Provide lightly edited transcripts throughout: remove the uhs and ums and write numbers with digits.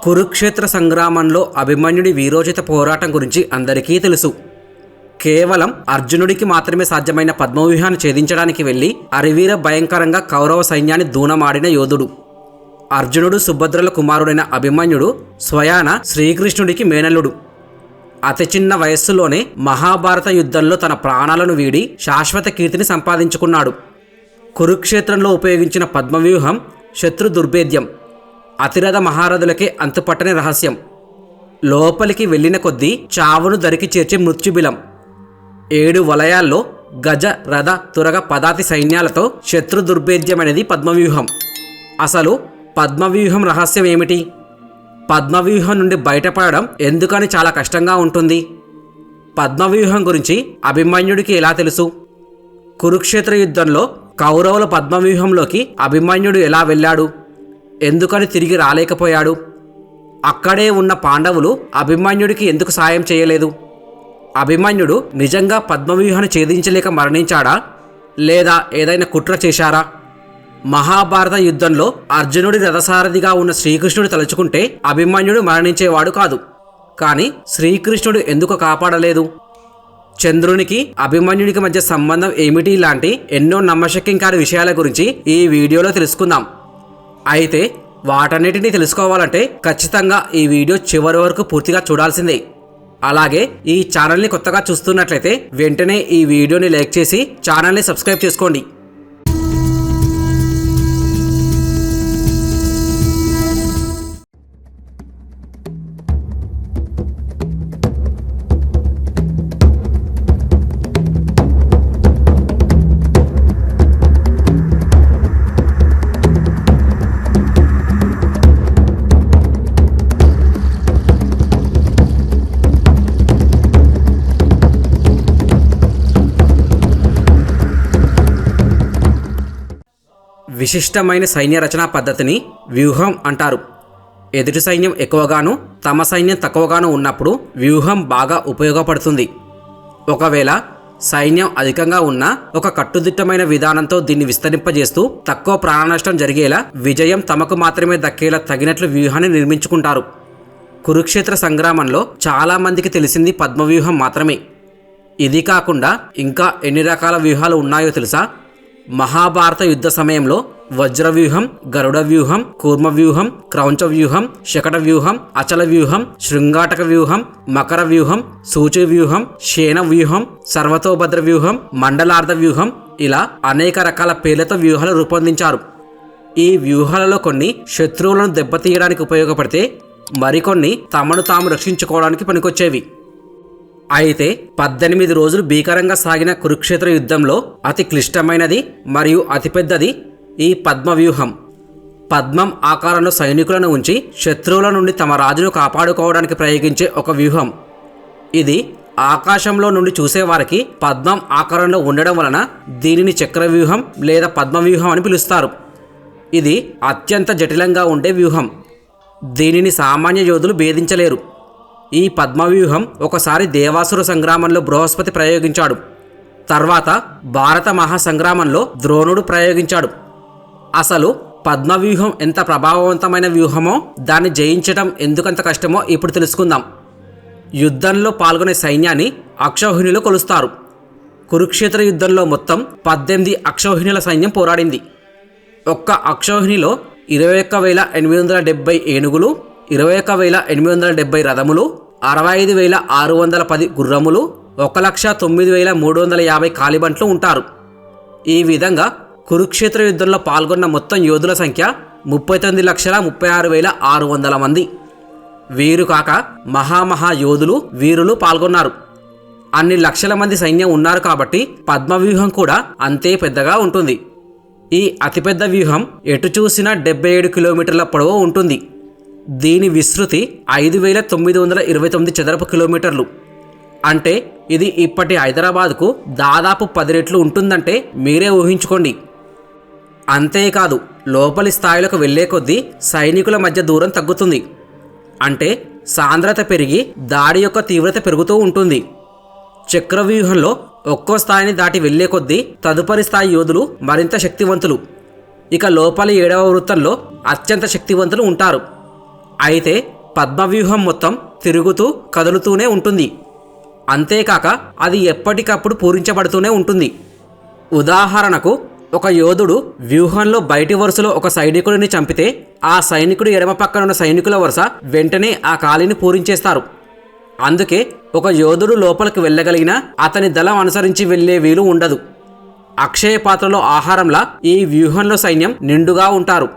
కురుక్షేత్ర సంగ్రామంలో అభిమన్యుడి వీరోచిత పోరాటం గురించి అందరికీ తెలుసు. కేవలం అర్జునుడికి మాత్రమే సాధ్యమైన పద్మవ్యూహాన్ని ఛేదించడానికి వెళ్లి అరివీర భయంకరంగా కౌరవ సైన్యాన్ని దూనమాడిన యోధుడు. అర్జునుడు సుభద్రల కుమారుడైన అభిమన్యుడు స్వయాన శ్రీకృష్ణుడికి మేనల్లుడు. అతి చిన్న వయస్సులోనే మహాభారత యుద్ధంలో తన ప్రాణాలను వీడి శాశ్వత కీర్తిని సంపాదించుకున్నాడు. కురుక్షేత్రంలో ఉపయోగించిన పద్మవ్యూహం శత్రు దుర్భేద్యం, అతిరథ మహారథులకే అంతుపట్టని రహస్యం. లోపలికి వెళ్ళిన కొద్దీ చావును దరికి చేర్చే మృత్యుబిలం. 7 వలయాల్లో గజ రథ తురగ పదాతి సైన్యాలతో శత్రు దుర్భేద్యమనేది పద్మవ్యూహం. అసలు పద్మవ్యూహం రహస్యం ఏమిటి? పద్మవ్యూహం నుండి బయటపడడం ఎందుకని చాలా కష్టంగా ఉంటుంది? పద్మవ్యూహం గురించి అభిమన్యుడికి ఎలా తెలుసు? కురుక్షేత్ర యుద్ధంలో కౌరవుల పద్మవ్యూహంలోకి అభిమన్యుడు ఎలా వెళ్ళాడు? ఎందుకని తిరిగి రాలేకపోయాడు? అక్కడే ఉన్న పాండవులు అభిమన్యుడికి ఎందుకు సాయం చేయలేదు? అభిమన్యుడు నిజంగా పద్మవ్యూహాన్ని ఛేదించలేక మరణించాడా, లేదా ఏదైనా కుట్ర చేశారా? మహాభారత యుద్ధంలో అర్జునుడి రథసారథిగా ఉన్న శ్రీకృష్ణుడు తలుచుకుంటే అభిమన్యుడు మరణించేవాడు కాదు. కానీ శ్రీకృష్ణుడు ఎందుకు కాపాడలేదు? చంద్రునికి అభిమన్యుడికి మధ్య సంబంధం ఏమిటి? లాంటి ఎన్నో నమ్మశక్యంకారి విషయాల గురించి ఈ వీడియోలో తెలుసుకుందాం. అయితే వాటన్నిటినీ తెలుసుకోవాలంటే ఖచ్చితంగా ఈ వీడియో చివరి వరకు పూర్తిగా చూడాల్సిందే. అలాగే ఈ ఛానల్ని కొత్తగా చూస్తున్నట్లయితే వెంటనే ఈ వీడియోని లైక్ చేసి ఛానల్ని సబ్స్క్రైబ్ చేసుకోండి. విశిష్టమైన సైన్య రచనా పద్ధతిని వ్యూహం అంటారు. ఎదుటి సైన్యం ఎక్కువగాను తమ సైన్యం తక్కువగాను ఉన్నప్పుడు వ్యూహం బాగా ఉపయోగపడుతుంది. ఒకవేళ సైన్యం అధికంగా ఉన్నా ఒక కట్టుదిట్టమైన విధానంతో దీన్ని విస్తరింపజేస్తూ తక్కువ ప్రాణనష్టం జరిగేలా, విజయం తమకు మాత్రమే దక్కేలా తగినట్లు వ్యూహాన్ని నిర్మించుకుంటారు. కురుక్షేత్ర సంగ్రామంలో చాలామందికి తెలిసింది పద్మవ్యూహం మాత్రమే. ఇది కాకుండా ఇంకా ఎన్ని రకాల వ్యూహాలు ఉన్నాయో తెలుసా? మహాభారత యుద్ధ సమయంలో వజ్రవ్యూహం, గరుడ వ్యూహం, కూర్మ వ్యూహం, క్రౌంచ వ్యూహం, శకట వ్యూహం, అచల వ్యూహం, శృంగాటక వ్యూహం, మకర వ్యూహం, సూచి వ్యూహం, శేన వ్యూహం, సర్వతోభద్ర వ్యూహం, మండలార్ధ వ్యూహం, ఇలా అనేక రకాల పేర్లతో వ్యూహాలు రూపొందించారు. ఈ వ్యూహాలలో కొన్ని శత్రువులను దెబ్బతీయడానికి ఉపయోగపడితే, మరికొన్ని తమను తాము రక్షించుకోవడానికి పనికొచ్చేవి. అయితే 18 రోజులు భీకరంగా సాగిన కురుక్షేత్ర యుద్ధంలో అతి క్లిష్టమైనది మరియు అతిపెద్దది ఈ పద్మవ్యూహం. పద్మం ఆకారంలో సైనికులను ఉంచి శత్రువుల నుండి తమ రాజును కాపాడుకోవడానికి ప్రయోగించే ఒక వ్యూహం. ఇది ఆకాశంలో నుండి చూసేవారికి పద్మం ఆకారంలో ఉండడం వలన దీనిని చక్రవ్యూహం లేదా పద్మవ్యూహం అని పిలుస్తారు. ఇది అత్యంత జటిలంగా ఉండే వ్యూహం. దీనిని సామాన్య యోధులు భేదించలేరు. ఈ పద్మవ్యూహం ఒకసారి దేవాసుర సంగ్రామంలో బృహస్పతి ప్రయోగించాడు. తర్వాత భారత మహాసంగ్రామంలో ద్రోణుడు ప్రయోగించాడు. అసలు పద్మవ్యూహం ఎంత ప్రభావవంతమైన వ్యూహమో, దాన్ని జయించడం ఎందుకంత కష్టమో ఇప్పుడు తెలుసుకుందాం. యుద్ధంలో పాల్గొనే సైన్యాన్ని అక్షౌహిణులు కొలుస్తారు. కురుక్షేత్ర యుద్ధంలో మొత్తం 18 అక్షౌహిణుల సైన్యం పోరాడింది. ఒక్క అక్షౌహిణిలో 21,870 ఏనుగులు, 21,870 రథములు, 65,610 గుర్రములు, 1,09,350 కాలిబంట్లు ఉంటారు. ఈ విధంగా కురుక్షేత్ర యుద్ధంలో పాల్గొన్న మొత్తం యోధుల సంఖ్య 39,36,600 మంది. వీరు కాక మహాయోధులు, వీరులు పాల్గొన్నారు. అన్ని లక్షల మంది సైన్యం ఉన్నారు కాబట్టి పద్మవ్యూహం కూడా అంతే పెద్దగా ఉంటుంది. ఈ అతిపెద్ద వ్యూహం ఎటు చూసినా 77 కిలోమీటర్ల పొడవు ఉంటుంది. దీని విస్తృతి 5,929 చదరపు కిలోమీటర్లు. అంటే ఇది ఇప్పటి హైదరాబాద్కు దాదాపు 10 రెట్లు ఉంటుందంటే మీరే ఊహించుకోండి. అంతేకాదు, లోపలి స్థాయిలకు వెళ్లే కొద్దీ సైనికుల మధ్య దూరం తగ్గుతుంది. అంటే సాంద్రత పెరిగి దాడి యొక్క తీవ్రత పెరుగుతూ ఉంటుంది. చక్రవ్యూహంలో ఒక్కో స్థాయిని దాటి వెళ్లే కొద్దీ తదుపరి స్థాయి యోధులు మరింత శక్తివంతులు. ఇక లోపలి 7వ వృత్తంలో అత్యంత శక్తివంతులు ఉంటారు. అయితే పద్మవ్యూహం మొత్తం తిరుగుతూ కదులుతూనే ఉంటుంది. అంతేకాక అది ఎప్పటికప్పుడు పూరించబడుతూనే ఉంటుంది. ఉదాహరణకు, ఒక యోధుడు వ్యూహంలో బయటి వరుసలో ఒక సైనికుడిని చంపితే ఆ సైనికుడి ఎడమ పక్కనున్న సైనికుల వరుస వెంటనే ఆ ఖాళీని పూరించేస్తారు. అందుకే ఒక యోధుడు లోపలికి వెళ్ళగలిగినా అతని దళం అనుసరించి వెళ్లే వీలు ఉండదు. అక్షయ పాత్రలో ఆహారంలా ఈ వ్యూహంలో సైన్యం నిండుగా ఉంటారు.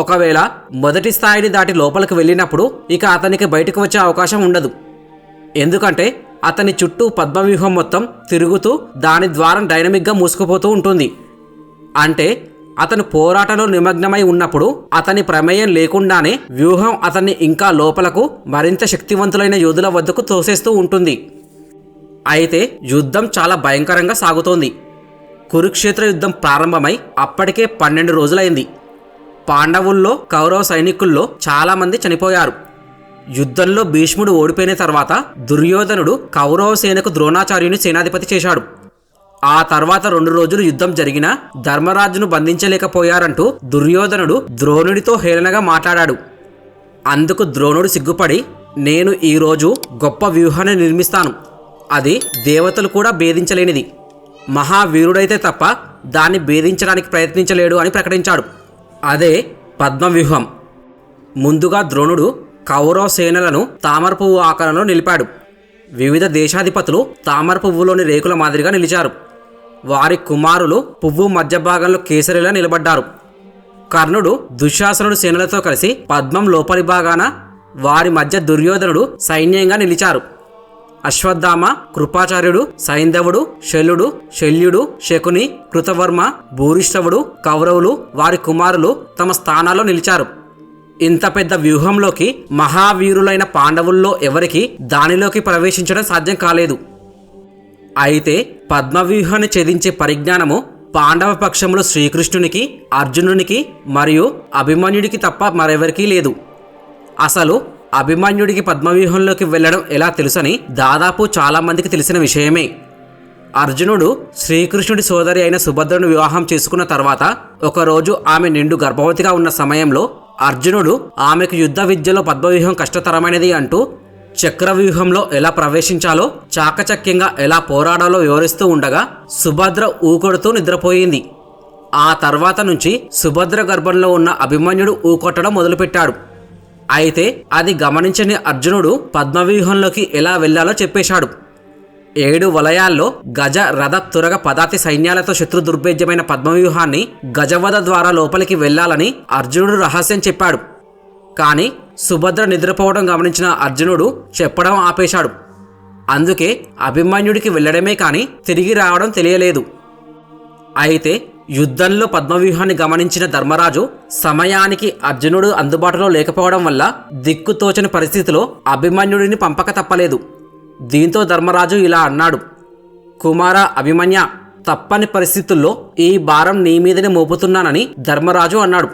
ఒకవేళ మొదటి స్థాయిని దాటి లోపలికి వెళ్ళినప్పుడు ఇక అతనికి బయటకు వచ్చే అవకాశం ఉండదు. ఎందుకంటే అతని చుట్టూ పద్మవ్యూహం మొత్తం తిరుగుతూ దాని ద్వారం డైనమిక్గా మూసుకుపోతూ ఉంటుంది. అంటే అతను పోరాటంలో నిమగ్నమై ఉన్నప్పుడు అతని ప్రమేయం లేకుండానే వ్యూహం అతన్ని ఇంకా లోపలకు మరింత శక్తివంతులైన యోధుల వద్దకు తోసేస్తూ ఉంటుంది. అయితే యుద్ధం చాలా భయంకరంగా సాగుతోంది. కురుక్షేత్ర యుద్ధం ప్రారంభమై అప్పటికే 12 రోజులైంది. పాండవుల్లో కౌరవ సైనికుల్లో చాలామంది చనిపోయారు. యుద్ధంలో భీష్ముడు ఓడిపోయిన తర్వాత దుర్యోధనుడు కౌరవ సేనకు ద్రోణాచార్యుని సేనాధిపతి చేశాడు. ఆ తర్వాత 2 రోజులు యుద్ధం జరిగినా ధర్మరాజును బంధించలేకపోయారంటూ దుర్యోధనుడు ద్రోణుడితో హేళనగా మాట్లాడాడు. అందుకు ద్రోణుడు సిగ్గుపడి, నేను ఈరోజు గొప్ప వ్యూహాన్ని నిర్మిస్తాను, అది దేవతలు కూడా భేదించలేనిది, మహావీరుడైతే తప్ప దాన్ని భేదించడానికి ప్రయత్నించలేడు అని ప్రకటించాడు. అదే పద్మవ్యూహం. ముందుగా ద్రోణుడు కౌరవ సేనలను తామర పువ్వు ఆకారంలో నిలిపాడు. వివిధ దేశాధిపతులు తామర పువ్వులోని రేకుల మాదిరిగా నిలిచారు. వారి కుమారులు పువ్వు మధ్య భాగంలో కేసరిలా నిలబడ్డారు. కర్ణుడు దుశ్శాసనుడు సేనలతో కలిసి పద్మం లోపలి భాగాన, వారి మధ్య దుర్యోధనుడు సైన్యంగా నిలిచారు. అశ్వత్థామ, కృపాచార్యుడు, సైంధవుడు, శల్యుడు, శకుని, కృతవర్మ, భూరిష్ఠవుడు, కౌరవులు వారి కుమారులు తమ స్థానాల్లో నిలిచారు. ఇంత పెద్ద వ్యూహంలోకి మహావీరులైన పాండవుల్లో ఎవరికి దానిలోకి ప్రవేశించడం సాధ్యం కాలేదు. అయితే పద్మవ్యూహాన్ని ఛేదించే పరిజ్ఞానము పాండవ పక్షంలో శ్రీకృష్ణునికి, అర్జునునికి మరియు అభిమన్యుడికి తప్ప మరెవరికీ లేదు. అసలు అభిమన్యుడికి పద్మవ్యూహంలోకి వెళ్ళడం ఎలా తెలుసని దాదాపు చాలామందికి తెలిసిన విషయమే. అర్జునుడు శ్రీకృష్ణుడి సోదరి అయిన సుభద్రను వివాహం చేసుకున్న తర్వాత ఒకరోజు ఆమె నిండు గర్భవతిగా ఉన్న సమయంలో అర్జునుడు ఆమెకు యుద్ధ విద్యలో పద్మవ్యూహం కష్టతరమైనది అంటూ చక్రవ్యూహంలో ఎలా ప్రవేశించాలో, చాకచక్యంగా ఎలా పోరాడాలో వివరిస్తూ ఉండగా సుభద్ర ఊకొడుతూ నిద్రపోయింది. ఆ తర్వాత నుంచి సుభద్ర గర్భంలో ఉన్న అభిమన్యుడు ఊకొట్టడం మొదలుపెట్టాడు. అయితే అది గమనించని అర్జునుడు పద్మవ్యూహంలోకి ఎలా వెళ్లాలో చెప్పేశాడు. 7 వలయాల్లో గజ, రథ, తురగ, పదాతి సైన్యాలతో శత్రు దుర్భేద్యమైన పద్మవ్యూహాన్ని గజవధ ద్వారా లోపలికి వెళ్లాలని అర్జునుడు రహస్యం చెప్పాడు. కానీ సుభద్ర నిద్రపోవడం గమనించిన అర్జునుడు చెప్పడం ఆపేశాడు. అందుకే అభిమన్యుడికి వెళ్ళడమే కానీ తిరిగి రావడం తెలియలేదు. అయితే యుద్ధంలో పద్మవ్యూహాన్ని గమనించిన ధర్మరాజు సమయానికి అర్జునుడు అందుబాటులో లేకపోవడం వల్ల దిక్కుతోచని పరిస్థితిలో అభిమన్యుడిని పంపక తప్పలేదు. దీంతో ధర్మరాజు ఇలా అన్నాడు, కుమార అభిమన్య, తప్పని పరిస్థితుల్లో ఈ భారం నీ మీదనే మోపుతున్నానని ధర్మరాజు అన్నాడు.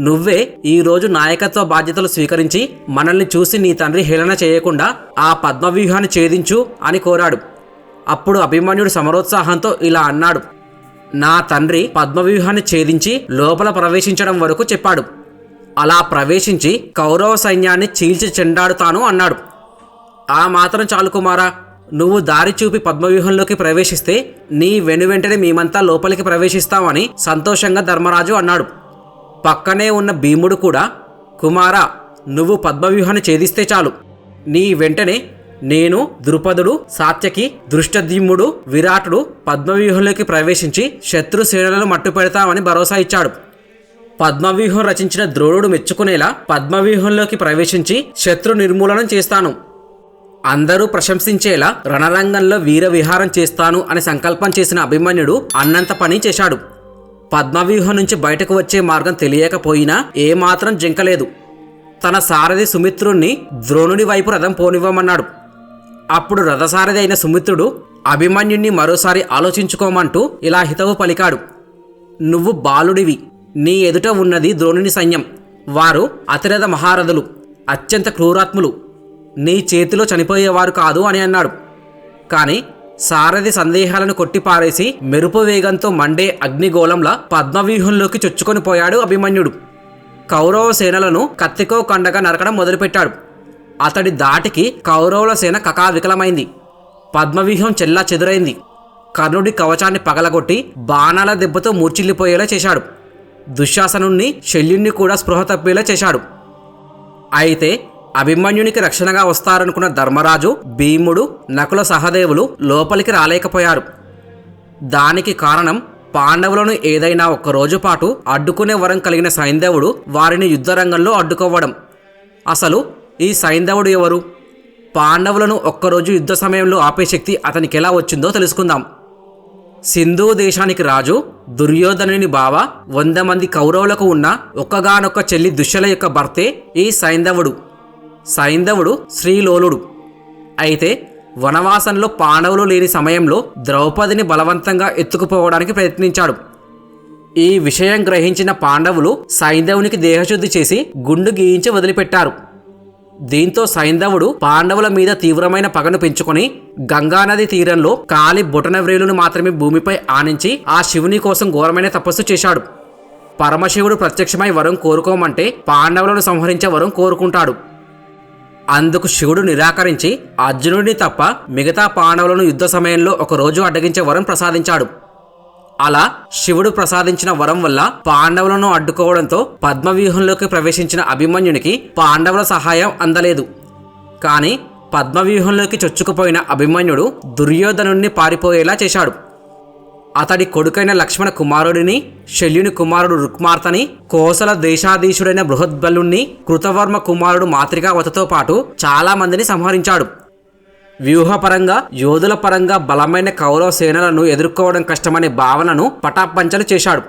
నువ్వే ఈరోజు నాయకత్వ బాధ్యతలు స్వీకరించి మనల్ని చూసి నీ తండ్రి హేళన చేయకుండా ఆ పద్మవ్యూహాన్ని ఛేదించు అని కోరాడు. అప్పుడు అభిమన్యుడు సమరోత్సాహంతో ఇలా అన్నాడు, నా తండ్రి పద్మవ్యూహాన్ని ఛేదించి లోపల ప్రవేశించడం వరకు చెప్పాడు. అలా ప్రవేశించి కౌరవ సైన్యాన్ని చీల్చి చెండాడుతాను అన్నాడు. ఆ మాత్రం చాలు కుమారా, నువ్వు దారి చూపి పద్మవ్యూహంలోకి ప్రవేశిస్తే నీ వెనువెంటనే మేమంతా లోపలికి ప్రవేశిస్తామని సంతోషంగా ధర్మరాజు అన్నాడు. పక్కనే ఉన్న భీముడు కూడా, కుమారా, నువ్వు పద్మవ్యూహాన్ని ఛేదిస్తే చాలు, నీ వెంటనే నేను, ద్రుపదుడు, సాత్యకి, దృష్టద్యుమ్నుడు, విరాటుడు పద్మవ్యూహంలోకి ప్రవేశించి శత్రు సేనలను మట్టుపెడతామని భరోసా ఇచ్చాడు. పద్మవ్యూహం రచించిన ద్రోణుడు మెచ్చుకునేలా పద్మవ్యూహంలోకి ప్రవేశించి శత్రు నిర్మూలనం చేస్తాను, అందరూ ప్రశంసించేలా రణరంగంలో వీర విహారం చేస్తాను అని సంకల్పం చేసిన అభిమన్యుడు అన్నంత పని చేశాడు. పద్మవ్యూహం నుంచి బయటకు వచ్చే మార్గం తెలియకపోయినా ఏమాత్రం జంకలేదు. తన సారథి సుమిత్రుణ్ణి ద్రోణుడి వైపు రథం పోనివ్వమన్నాడు. అప్పుడు రథసారథి అయిన సుమిత్రుడు అభిమన్యుణ్ణి మరోసారి ఆలోచించుకోమంటూ ఇలా హితవు పలికాడు, నువ్వు బాలుడివి, నీ ఎదుట ఉన్నది ద్రోణుని సైన్యం, వారు అతిరథ మహారథులు, అత్యంత క్రూరాత్ములు, నీ చేతిలో చనిపోయేవారు కాదు అని అన్నాడు. కానీ సారథి సందేహాలను కొట్టిపారేసి మెరుపు వేగంతో మండే అగ్నిగోళంలా పద్మవ్యూహంలోకి చొచ్చుకొని పోయాడు అభిమన్యుడు. కౌరవ సేనలను కత్తికో కండగా నరకడం మొదలుపెట్టాడు. అతడి దాటికి కౌరవుల సేన కకావికలమైంది. పద్మవ్యూహం చెల్లా చెదురైంది. కర్ణుడి కవచాన్ని పగలగొట్టి బాణాల దెబ్బతో మూర్చిల్లిపోయేలా చేశాడు. దుశ్శాసనుణ్ణి శల్యుణ్ణి కూడా స్పృహ తప్పేలా చేశాడు. అయితే అభిమన్యునికి రక్షణగా వస్తారనుకున్న ధర్మరాజు, భీముడు, నకుల సహదేవులు లోపలికి రాలేకపోయారు. దానికి కారణం పాండవులను ఏదైనా ఒక్కరోజు పాటు అడ్డుకునే వరం కలిగిన సైంధవుడు వారిని యుద్ధరంగంలో అడ్డుకోవడం. అసలు ఈ సైంధవుడు ఎవరు? పాండవులను ఒక్కరోజు యుద్ధ సమయంలో ఆపే శక్తి అతనికి ఎలా వచ్చిందో తెలుసుకుందాం. సింధు దేశానికి రాజు దుర్యోధనుని బావ 100 మంది కౌరవులకు ఉన్న ఒక్కగానొక్క చెల్లి దుశ్శల యొక్క భర్తే ఈ సైంధవుడు. సైంధవుడు శ్రీలోలుడు. అయితే వనవాసంలో పాండవులు లేని సమయంలో ద్రౌపదిని బలవంతంగా ఎత్తుకుపోవడానికి ప్రయత్నించాడు. ఈ విషయం గ్రహించిన పాండవులు సైంధవునికి దేహశుద్ధి చేసి గుండు గీయించి వదిలిపెట్టారు. దీంతో సైంధవుడు పాండవుల మీద తీవ్రమైన పగను పెంచుకొని గంగానది తీరంలో కాలి బొటనవ్రేలును మాత్రమే భూమిపై ఆనించి ఆ శివుని కోసం ఘోరమైన తపస్సు చేశాడు. పరమశివుడు ప్రత్యక్షమై వరం కోరుకోమంటే పాండవులను సంహరించే వరం కోరుకుంటాడు. అందుకు శివుడు నిరాకరించి అర్జునుడిని తప్ప మిగతా పాండవులను యుద్ధ సమయంలో ఒకరోజు అడ్డగించే వరం ప్రసాదించాడు. అలా శివుడు ప్రసాదించిన వరం వల్ల పాండవులను అడ్డుకోవడంతో పద్మవ్యూహంలోకి ప్రవేశించిన అభిమన్యునికి పాండవుల సహాయం అందలేదు. కానీ పద్మవ్యూహంలోకి చొచ్చుకుపోయిన అభిమన్యుడు దుర్యోధనుణ్ణి పారిపోయేలా చేశాడు. అతడి కొడుకైన లక్ష్మణ కుమారుడిని, శల్యుని కుమారుడు రుక్మార్తని, కోసల దేశాధీశుడైన బృహద్బలుణ్ణి, కృతవర్మ కుమారుడు మాతృకావతితో పాటు చాలా మందిని సంహరించాడు. వ్యూహపరంగా, యోధుల పరంగా బలమైన కౌరవ సేనలను ఎదుర్కోవడం కష్టమనే భావనను పటాపంచలు చేశాడు.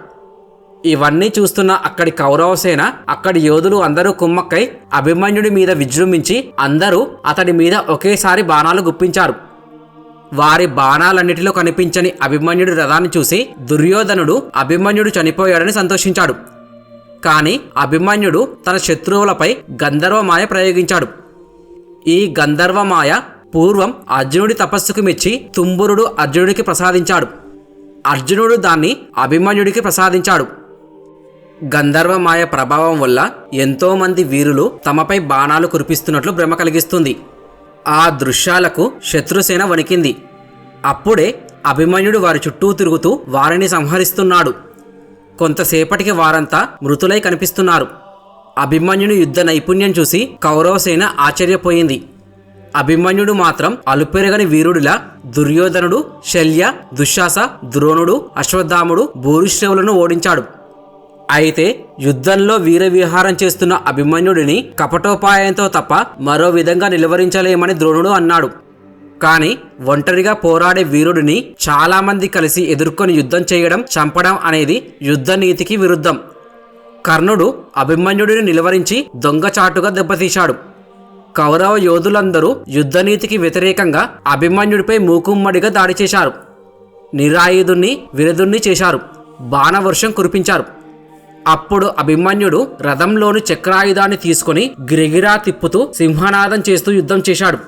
ఇవన్నీ చూస్తున్న అక్కడి కౌరవ సేన, అక్కడి యోధులు అందరూ కుమ్మక్కై అభిమన్యుడి మీద విజృంభించి అందరూ అతడి మీద ఒకేసారి బాణాలు గుప్పించారు. వారి బాణాలన్నిటిలో కనిపించని అభిమన్యుడి రథాన్ని చూసి దుర్యోధనుడు అభిమన్యుడు చనిపోయాడని సంతోషించాడు. కానీ అభిమన్యుడు తన శత్రువులపై గంధర్వమాయ ప్రయోగించాడు. ఈ గంధర్వమాయ పూర్వం అర్జునుడి తపస్సుకు మెచ్చి తుంబురుడు అర్జునుడికి ప్రసాదించాడు. అర్జునుడు దాన్ని అభిమన్యుడికి ప్రసాదించాడు. గంధర్వమాయ ప్రభావం వల్ల ఎంతోమంది వీరులు తమపై బాణాలు కురిపిస్తున్నట్లు భ్రమ కలిగిస్తుంది. ఆ దృశ్యాలకు శత్రుసేన వణికింది. అప్పుడే అభిమన్యుడు వారి చుట్టూ తిరుగుతూ వారిని సంహరిస్తున్నాడు. కొంతసేపటికి వారంతా మృతులై కనిపిస్తున్నారు. అభిమన్యుని యుద్ధ నైపుణ్యం చూసి కౌరవసేన ఆశ్చర్యపోయింది. అభిమన్యుడు మాత్రం అలుపెరగని వీరుడిలా దుర్యోధనుడు, శల్య, దుశ్శాస, ద్రోణుడు, అశ్వత్థాముడు, భూరిశ్రవులను ఓడించాడు. అయితే యుద్ధంలో వీరవిహారం చేస్తున్న అభిమన్యుడిని కపటోపాయంతో తప్ప మరో విధంగా నిలువరించలేమని ద్రోణుడు అన్నాడు. కానీ ఒంటరిగా పోరాడే వీరుడిని చాలామంది కలిసి ఎదుర్కొని యుద్ధం చేయడం, చంపడం అనేది యుద్ధ నీతికి విరుద్ధం. కర్ణుడు అభిమన్యుడిని నిలువరించి దొంగచాటుగా దెబ్బతీశాడు. కౌరవ యోధులందరూ యుద్ధనీతికి వ్యతిరేకంగా అభిమన్యుడిపై మూకుమ్మడిగా దాడి చేశారు. నిరాయుధుణ్ణి విరధుణ్ణి చేశారు. బాణవర్షం కురిపించారు. అప్పుడు అభిమన్యుడు రథంలోని చక్రాయుధాన్ని తీసుకుని గిరిగిరా తిప్పుతూ సింహనాదం చేస్తూ యుద్ధం చేశాడు.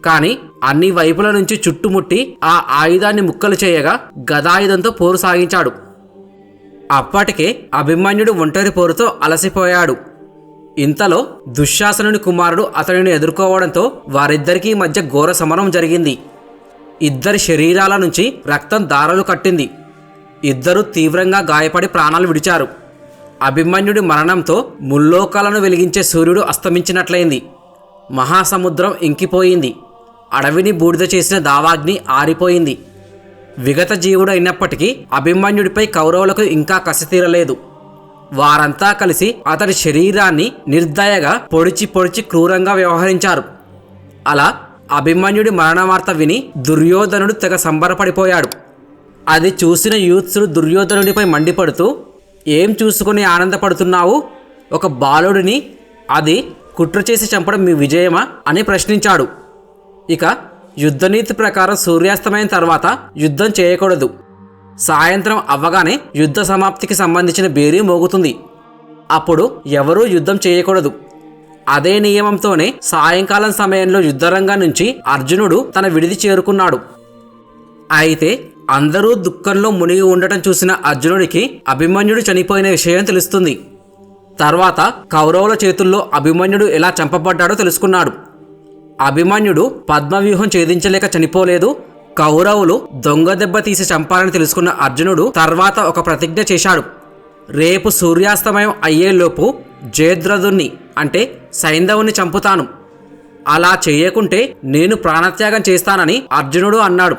కానీ అన్ని వైపుల నుంచి చుట్టుముట్టి ఆ ఆయుధాన్ని ముక్కలు చేయగా గదాయుధంతో పోరు సాగించాడు. అప్పటికే అభిమన్యుడు ఒంటరి పోరుతో అలసిపోయాడు. ఇంతలో దుశ్శాసనుని కుమారుడు అతనిని ఎదుర్కోవడంతో వారిద్దరికీ మధ్య ఘోర సమరం జరిగింది. ఇద్దరి శరీరాల నుంచి రక్తం దారాలు కట్టింది. ఇద్దరూ తీవ్రంగా గాయపడి ప్రాణాలు విడిచారు. అభిమన్యుడి మరణంతో ముల్లోకాలను వెలిగించే సూర్యుడు అస్తమించినట్లయింది. మహాసముద్రం ఇంకిపోయింది. అడవిని బూడిద చేసిన దావాగ్ని ఆరిపోయింది. విగత జీవుడు అయినప్పటికీ అభిమన్యుడిపై కౌరవులకు ఇంకా కసి తీరలేదు. వారంతా కలిసి అతడి శరీరాన్ని నిర్దయగా పొడిచి క్రూరంగా వ్యవహరించారు. అలా అభిమన్యుడి మరణవార్త విని దుర్యోధనుడు తెగ సంబరపడిపోయాడు. అది చూసిన యూత్సుడు దుర్యోధనుడిపై మండిపడుతూ, ఏం చూసుకుని ఆనందపడుతున్నావు? ఒక బాలుడిని అది కుట్ర చేసి చంపడం మీ విజయమా అని ప్రశ్నించాడు. ఇక యుద్ధనీతి ప్రకారం సూర్యాస్తమయం తర్వాత యుద్ధం చేయకూడదు. సాయంత్రం అవ్వగానే యుద్ధ సమాప్తికి సంబంధించిన బేరీ మోగుతుంది. అప్పుడు ఎవరూ యుద్ధం చేయకూడదు. అదే నియమంతోనే సాయంకాలం సమయంలో యుద్ధరంగం నుంచి అర్జునుడు తన విడిది చేరుకున్నాడు. అయితే అందరూ దుఃఖంలో మునిగి ఉండటం చూసిన అర్జునుడికి అభిమన్యుడు చనిపోయిన విషయం తెలుస్తుంది. తర్వాత కౌరవుల చేతుల్లో అభిమన్యుడు ఎలా చంపబడ్డాడో తెలుసుకున్నాడు. అభిమన్యుడు పద్మవ్యూహం ఛేదించలేక చనిపోలేదు, కౌరవులు దొంగ దెబ్బ తీసి చంపాలని తెలుసుకున్న అర్జునుడు తర్వాత ఒక ప్రతిజ్ఞ చేశాడు. రేపు సూర్యాస్తమయం అయ్యేలోపు జయద్రథుణ్ణి అంటే సైంధవుని చంపుతాను, అలా చేయకుంటే నేను ప్రాణత్యాగం చేస్తానని అర్జునుడు అన్నాడు.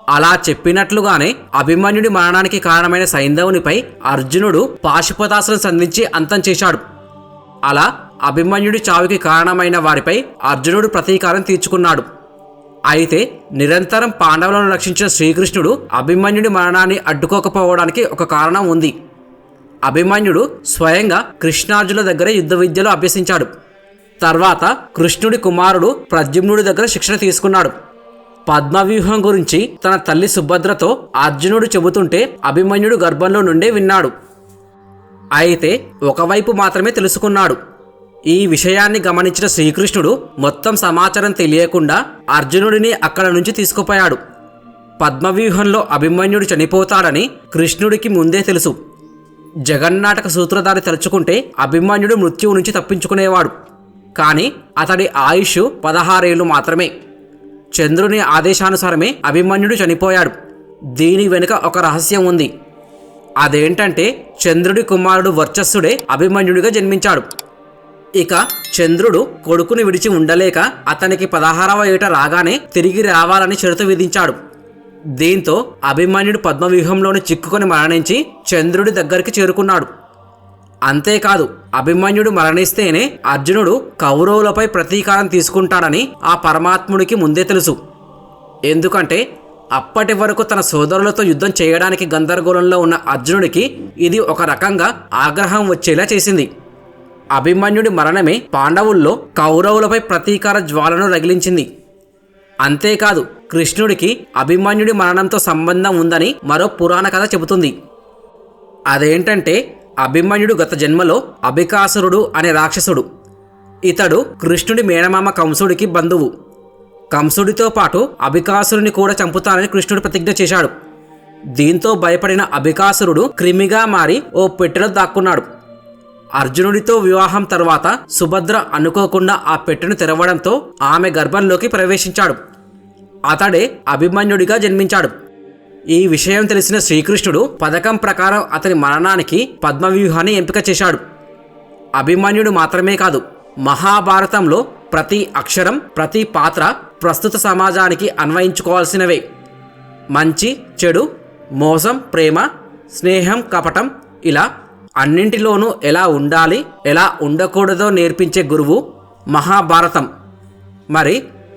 అలా చెప్పినట్లుగానే అభిమన్యుడి మరణానికి కారణమైన సైంధవునిపై అర్జునుడు పాశుపతాస్త్రం సంధించి అంతం చేశాడు. అలా అభిమన్యుడి చావుకి కారణమైన వారిపై అర్జునుడు ప్రతీకారం తీర్చుకున్నాడు. అయితే నిరంతరం పాండవులను రక్షించిన శ్రీకృష్ణుడు అభిమన్యుడి మరణాన్ని అడ్డుకోకపోవడానికి ఒక కారణం ఉంది. అభిమన్యుడు స్వయంగా కృష్ణార్జునుల దగ్గర యుద్ధ విద్యలు అభ్యసించాడు. తర్వాత కృష్ణుడి కుమారుడు ప్రద్యుమ్నుడి దగ్గర శిక్షణ తీసుకున్నాడు. పద్మవ్యూహం గురించి తన తల్లి సుభద్రతో అర్జునుడు చెబుతుంటే అభిమన్యుడు గర్భంలో నుండే విన్నాడు. అయితే ఒకవైపు మాత్రమే తెలుసుకున్నాడు. ఈ విషయాన్ని గమనించిన శ్రీకృష్ణుడు మొత్తం సమాచారం తెలియకుండా అర్జునుడిని అక్కడ నుంచి తీసుకుపోయాడు. పద్మవ్యూహంలో అభిమన్యుడు చనిపోతాడని కృష్ణుడికి ముందే తెలుసు. జగన్నాటక సూత్రధారి తలుచుకుంటే అభిమన్యుడు మృత్యువు నుంచి తప్పించుకునేవాడు. కానీ అతడి ఆయుష్ 16 ఏళ్ళు మాత్రమే. చంద్రుని ఆదేశానుసారమే అభిమన్యుడు చనిపోయాడు. దీని వెనుక ఒక రహస్యం ఉంది. అదేంటంటే చంద్రుడి కుమారుడు వర్చస్సుడే అభిమన్యుడిగా జన్మించాడు. ఇక చంద్రుడు కొడుకుని విడిచి ఉండలేక అతనికి 16వ ఏట రాగానే తిరిగి రావాలని షరతు విధించాడు. దీంతో అభిమన్యుడు పద్మవ్యూహంలోని చిక్కుకొని మరణించి చంద్రుడి దగ్గరికి చేరుకున్నాడు. అంతేకాదు అభిమన్యుడు మరణిస్తేనే అర్జునుడు కౌరవులపై ప్రతీకారం తీసుకుంటాడని ఆ పరమాత్ముడికి ముందే తెలుసు. ఎందుకంటే అప్పటి వరకు తన సోదరులతో యుద్ధం చేయడానికి గందరగోళంలో ఉన్న అర్జునుడికి ఇది ఒక రకంగా ఆగ్రహం వచ్చేలా చేసింది. అభిమన్యుడి మరణమే పాండవుల్లో కౌరవులపై ప్రతీకార జ్వాలను రగిలించింది. అంతేకాదు కృష్ణుడికి అభిమన్యుడి మరణంతో సంబంధం ఉందని మరో పురాణ కథ చెబుతుంది. అదేంటంటే అభిమన్యుడు గత జన్మలో అభికాసురుడు అనే రాక్షసుడు. ఇతడు కృష్ణుడి మేనమామ కంసుడికి బంధువు. కంసుడితో పాటు అభికాసురుని కూడా చంపుతానని కృష్ణుడు ప్రతిజ్ఞ చేశాడు. దీంతో భయపడిన అభికాసురుడు క్రిమిగా మారి ఓ పెట్టెలో దాక్కున్నాడు. అర్జునుడితో వివాహం తర్వాత సుభద్ర అనుకోకుండా ఆ పెట్టెను తెరవడంతో ఆమె గర్భంలోకి ప్రవేశించాడు. అతడే అభిమన్యుడిగా జన్మించాడు. ఈ విషయం తెలిసిన శ్రీకృష్ణుడు పథకం ప్రకారం అతని మరణానికి పద్మవ్యూహాన్ని ఎంపిక చేశాడు. అభిమన్యుడు మాత్రమే కాదు, మహాభారతంలో ప్రతి అక్షరం ప్రతి పాత్ర ప్రస్తుత సమాజానికి అన్వయించుకోవాల్సినవే. మంచి చెడు, మోసం ప్రేమ, స్నేహం కపటం, ఇలా అన్నింటిలోనూ ఎలా ఉండాలి ఎలా ఉండకూడదో నేర్పించే గురువు మహాభారతం. మరి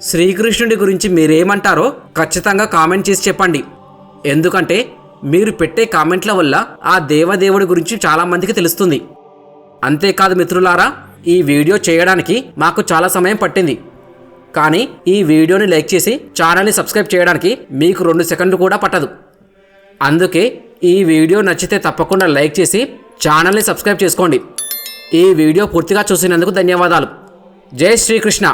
శ్రీకృష్ణుడి గురించి మీరేమంటారో ఖచ్చితంగా కామెంట్ చేసి చెప్పండి. ఎందుకంటే మీరు పెట్టే కామెంట్ల వల్ల ఆ దేవదేవుడి గురించి చాలామందికి తెలుస్తుంది. అంతేకాదు మిత్రులారా, ఈ వీడియో చేయడానికి మాకు చాలా సమయం పట్టింది. కానీ ఈ వీడియోని లైక్ చేసి ఛానల్ని సబ్స్క్రైబ్ చేయడానికి మీకు 2 సెకండ్లు కూడా పట్టదు. అందుకే ఈ వీడియో నచ్చితే తప్పకుండా లైక్ చేసి ఛానల్ని సబ్స్క్రైబ్ చేసుకోండి. ఈ వీడియో పూర్తిగా చూసినందుకు ధన్యవాదాలు. జై శ్రీకృష్ణ.